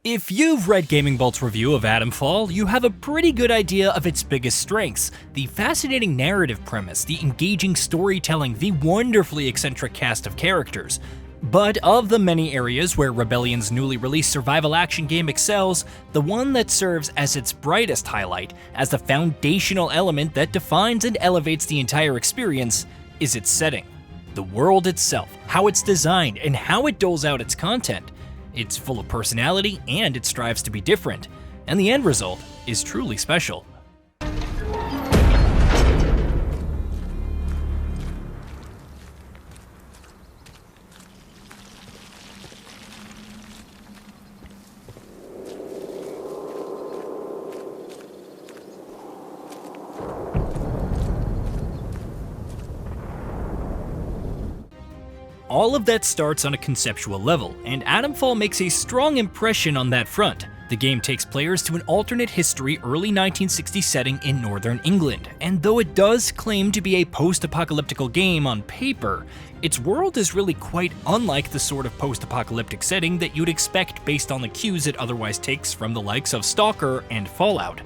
If you've read GamingBolt's review of Atomfall, you have a pretty good idea of its biggest strengths: the fascinating narrative premise, the engaging storytelling, the wonderfully eccentric cast of characters. But of the many areas where Rebellion's newly released survival action game excels, the one that serves as its brightest highlight, as the foundational element that defines and elevates the entire experience, is its setting. The world itself, how it's designed, and how it doles out its content. It's full of personality, and it strives to be different, and the end result is truly special. All of that starts on a conceptual level, and Atomfall makes a strong impression on that front. The game takes players to an alternate history early 1960s setting in northern England, and though it does claim to be a post-apocalyptic game on paper, its world is really quite unlike the sort of post-apocalyptic setting that you'd expect based on the cues it otherwise takes from the likes of S.T.A.L.K.E.R and Fallout.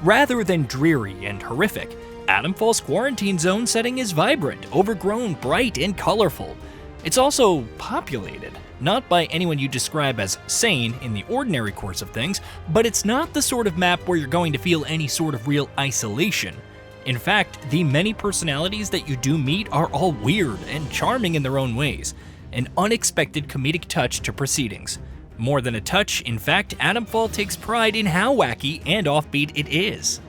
Rather than dreary and horrific, Atomfall's quarantine zone setting is vibrant, overgrown, bright, and colorful. It's also populated, not by anyone you describe as sane in the ordinary course of things, but it's not the sort of map where you're going to feel any sort of real isolation. In fact, the many personalities that you do meet are all weird and charming in their own ways, an unexpected comedic touch to proceedings. More than a touch, in fact, Atomfall takes pride in how wacky and offbeat it is.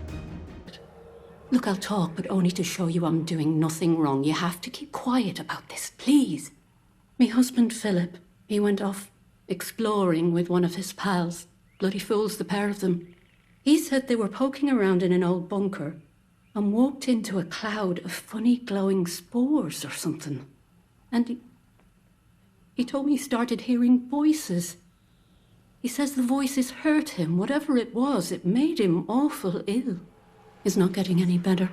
Look, I'll talk, but only to show you I'm doing nothing wrong. You have to keep quiet about this, please. Me husband, Philip, he went off exploring with one of his pals. Bloody fools, the pair of them. He said they were poking around in an old bunker and walked into a cloud of funny glowing spores or something. And he told me he started hearing voices. He says the voices hurt him. Whatever it was, it made him awful ill. He's not getting any better.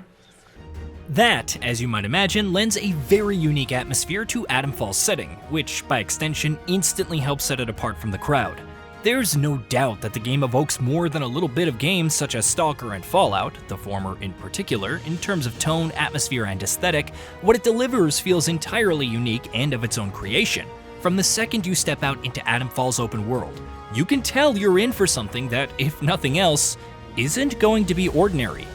That, as you might imagine, lends a very unique atmosphere to Atomfall's setting, which, by extension, instantly helps set it apart from the crowd. There's no doubt that the game evokes more than a little bit of games such as S.T.A.L.K.E.R and Fallout, the former in particular, in terms of tone, atmosphere, and aesthetic. What it delivers feels entirely unique and of its own creation. From the second you step out into Atomfall's open world, you can tell you're in for something that, if nothing else, isn't going to be ordinary.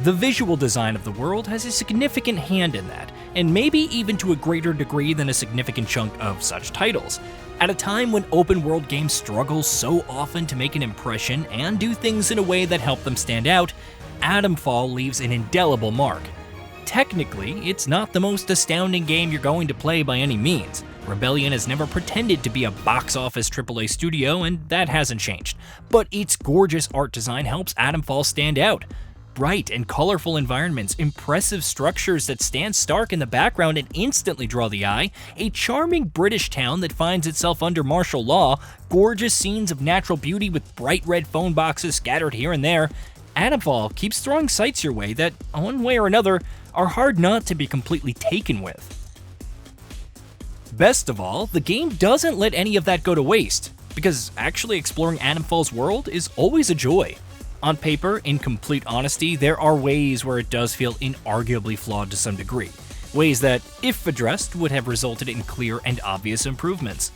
The visual design of the world has a significant hand in that, and maybe even to a greater degree than a significant chunk of such titles. At a time when open-world games struggle so often to make an impression and do things in a way that help them stand out, Atomfall leaves an indelible mark. Technically, it's not the most astounding game you're going to play by any means. Rebellion has never pretended to be a box office AAA studio, and that hasn't changed. But its gorgeous art design helps Atomfall stand out. Bright and colorful environments, impressive structures that stand stark in the background and instantly draw the eye, a charming British town that finds itself under martial law, gorgeous scenes of natural beauty with bright red phone boxes scattered here and there. Atomfall keeps throwing sights your way that, one way or another, are hard not to be completely taken with. Best of all, the game doesn't let any of that go to waste, because actually exploring Atomfall's world is always a joy. On paper, in complete honesty, there are ways where it does feel inarguably flawed to some degree. Ways that, if addressed, would have resulted in clear and obvious improvements.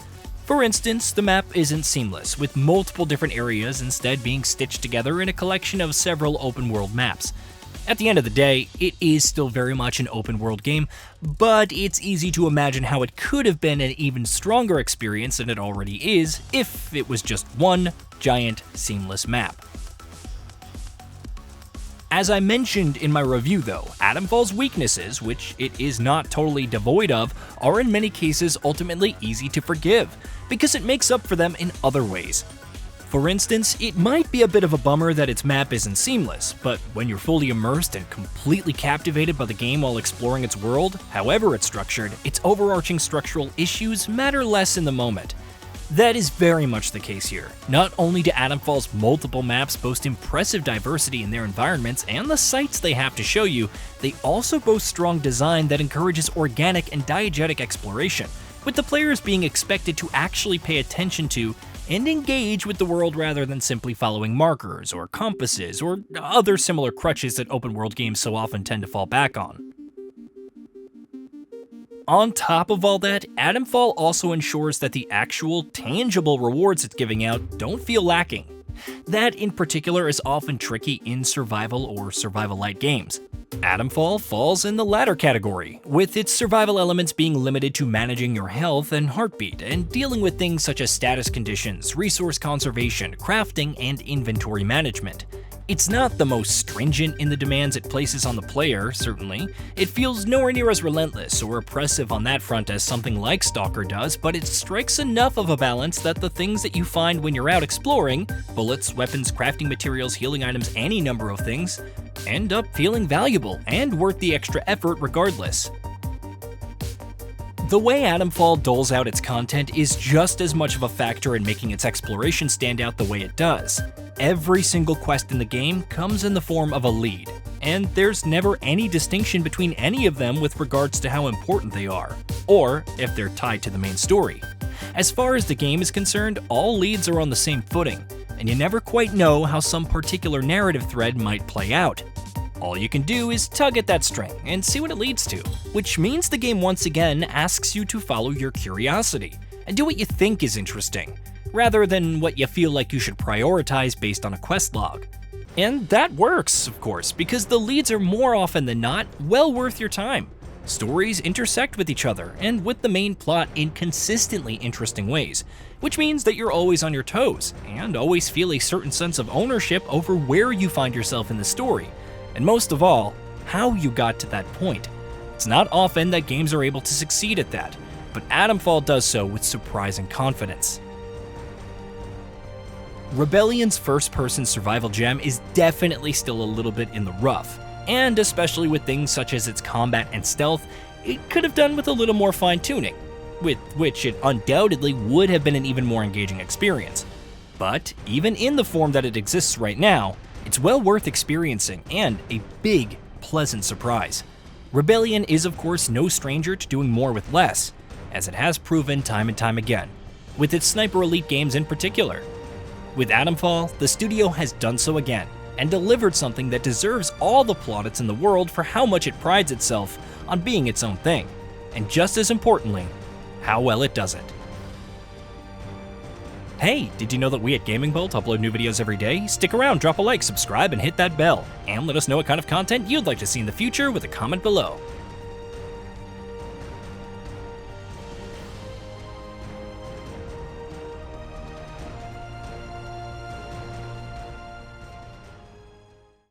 For instance, the map isn't seamless, with multiple different areas instead being stitched together in a collection of several open-world maps. At the end of the day, it is still very much an open-world game, but it's easy to imagine how it could have been an even stronger experience than it already is if it was just one giant, seamless map. As I mentioned in my review though, Atomfall's weaknesses, which it is not totally devoid of, are in many cases ultimately easy to forgive, because it makes up for them in other ways. For instance, it might be a bit of a bummer that its map isn't seamless, but when you're fully immersed and completely captivated by the game while exploring its world, however it's structured, its overarching structural issues matter less in the moment. That is very much the case here. Not only do Atomfall's multiple maps boast impressive diversity in their environments and the sights they have to show you, they also boast strong design that encourages organic and diegetic exploration. with the players being expected to actually pay attention to and engage with the world rather than simply following markers or compasses or other similar crutches that open world games so often tend to fall back on. On top of all that, Atomfall also ensures that the actual, tangible rewards it's giving out don't feel lacking. That in particular is often tricky in survival or survival-light games. Atomfall falls in the latter category, with its survival elements being limited to managing your health and heartbeat, and dealing with things such as status conditions, resource conservation, crafting, and inventory management. It's not the most stringent in the demands it places on the player, certainly. It feels nowhere near as relentless or oppressive on that front as something like S.T.A.L.K.E.R does, but it strikes enough of a balance that the things that you find when you're out exploring, bullets, weapons, crafting materials, healing items, any number of things, end up feeling valuable and worth the extra effort regardless. The way Atomfall doles out its content is just as much of a factor in making its exploration stand out the way it does. Every single quest in the game comes in the form of a lead, and there's never any distinction between any of them with regards to how important they are, or if they're tied to the main story. As far as the game is concerned, all leads are on the same footing, and you never quite know how some particular narrative thread might play out. All you can do is tug at that string and see what it leads to, which means the game once again asks you to follow your curiosity and do what you think is interesting, rather than what you feel like you should prioritize based on a quest log. And that works, of course, because the leads are more often than not well worth your time. Stories intersect with each other and with the main plot in consistently interesting ways, which means that you're always on your toes and always feel a certain sense of ownership over where you find yourself in the story, and most of all, how you got to that point. It's not often that games are able to succeed at that, but Atomfall does so with surprising confidence. Rebellion's first-person survival gem is definitely still a little bit in the rough, and especially with things such as its combat and stealth, it could have done with a little more fine-tuning, with which it undoubtedly would have been an even more engaging experience. But even in the form that it exists right now, it's well worth experiencing and a big, pleasant surprise. Rebellion is of course no stranger to doing more with less, as it has proven time and time again, with its Sniper Elite games in particular. With Atomfall, the studio has done so again, and delivered something that deserves all the plaudits in the world for how much it prides itself on being its own thing, and just as importantly, how well it does it. Hey, did you know that we at GamingBolt upload new videos every day? Stick around, drop a like, subscribe, and hit that bell, and let us know what kind of content you'd like to see in the future with a comment below.